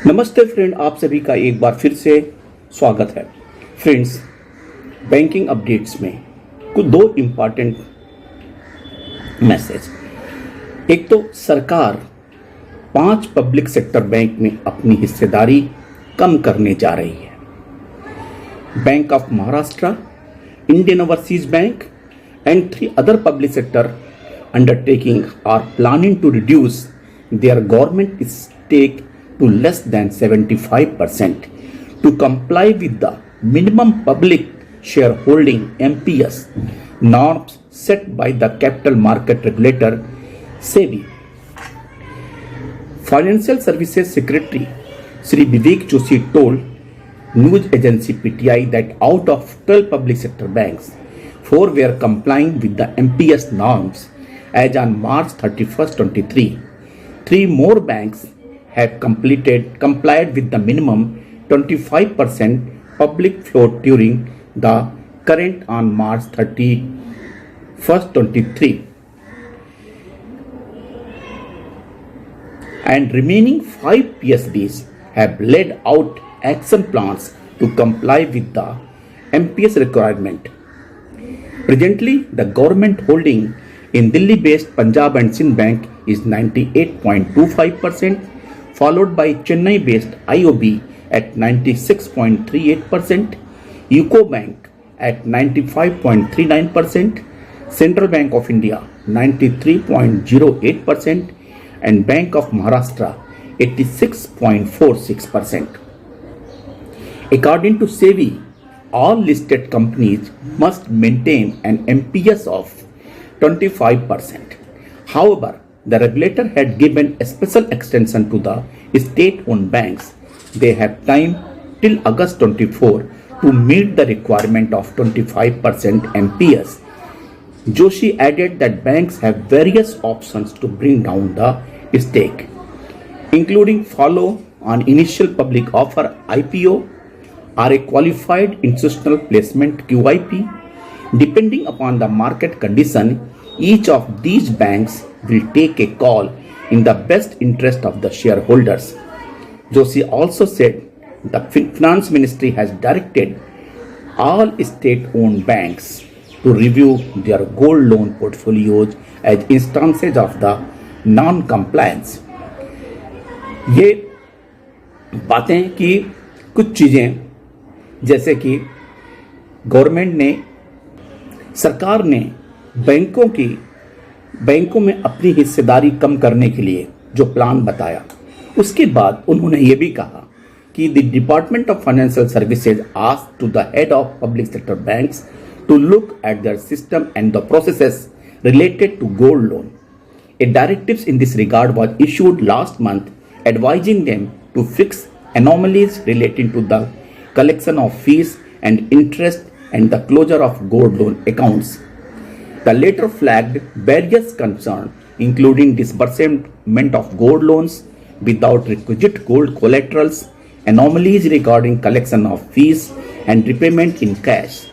नमस्ते फ्रेंड, आप सभी का एक बार फिर से स्वागत है। फ्रेंड्स, बैंकिंग अपडेट्स में कुछ दो इम्पॉर्टेंट मैसेज। एक तो सरकार 5 पब्लिक सेक्टर बैंक में अपनी हिस्सेदारी कम करने जा रही है। Bank of Maharashtra, Indian overseas bank and 3 other public sector undertaking are planning to reduce their government stake to less than 75% to comply with the minimum public shareholding MPS norms set by the capital market regulator SEBI. Financial Services Secretary Sri Vivek Joshi told news agency PTI that out of 12 public sector banks, 4 were complying with the MPS norms as on March 31st, 23. 3 more banks have complied with the minimum 25% public float during the current on March 31st, 23. And remaining 5 PSBs have laid out action plans to comply with the MPS requirement. Presently, the government holding in Delhi-based Punjab and Sindh Bank is 98.25%, followed by Chennai-based IOB at 96.38%, UCO Bank at 95.39%, Central Bank of India 93.08%, and Bank of Maharashtra 86.46%. According to SEBI, all listed companies must maintain an MPS of 25%. However, the regulator had given a special extension to the state-owned banks. They have time till August 24 to meet the requirement of 25% MPS. Joshi added that banks have various options to bring down the stake, including follow on initial public offer IPO, or a qualified institutional placement QIP. Depending upon the market condition, each of these banks will take a call in the best interest of the shareholders. Joshi also said the Finance Ministry has directed all state-owned banks to review their gold loan portfolios as instances of the non-compliance. ये बातें कि कुछ चीज़ें जैसे कि सरकार ने बैंकों में अपनी हिस्सेदारी कम करने के लिए जो प्लान बताया, उसके बाद उन्होंने ये भी कहा कि the department of financial services asked to the head of public sector banks to look at their system and the processes related to gold loan. A directives in this regard was issued last month advising them to fix anomalies relating to the collection of fees and interest and the closure of gold loan accounts. The letter flagged various concerns, including disbursement of gold loans without requisite gold collaterals, anomalies regarding collection of fees and repayment in cash.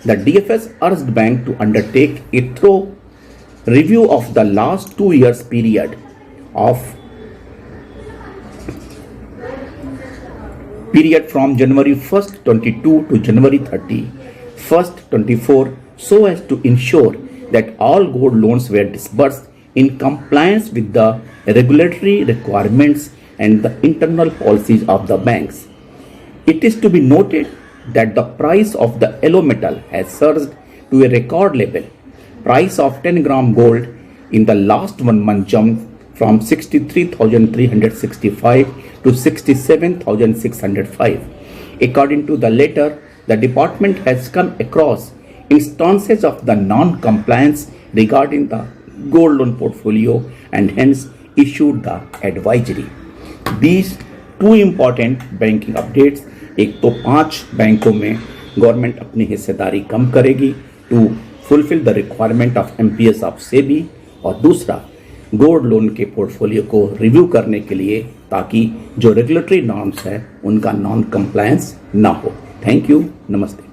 The DFS urged bank to undertake a thorough review of the last 2 years period from January 1st, 22 to January 31st, 24, so as to ensure that all gold loans were disbursed in compliance with the regulatory requirements and the internal policies of the banks. It is to be noted that the price of the yellow metal has surged to a record level. Price of 10 gram gold in the last 1 month jumped from 63,365 to 67,605. According to the letter, the department has come across instances of the non-compliance regarding the gold loan portfolio and hence issued the advisory. These 2 important banking updates. एक तो 5 बैंकों में government अपनी हिस्सेदारी कम करेगी to fulfil the requirement of MPS of SEBI, और दूसरा गोल्ड लोन के पोर्टफोलियो को रिव्यू करने के लिए ताकि जो रेगुलेटरी नॉर्म्स है उनका नॉन कंप्लायंस ना हो. Thank you. नमस्ते.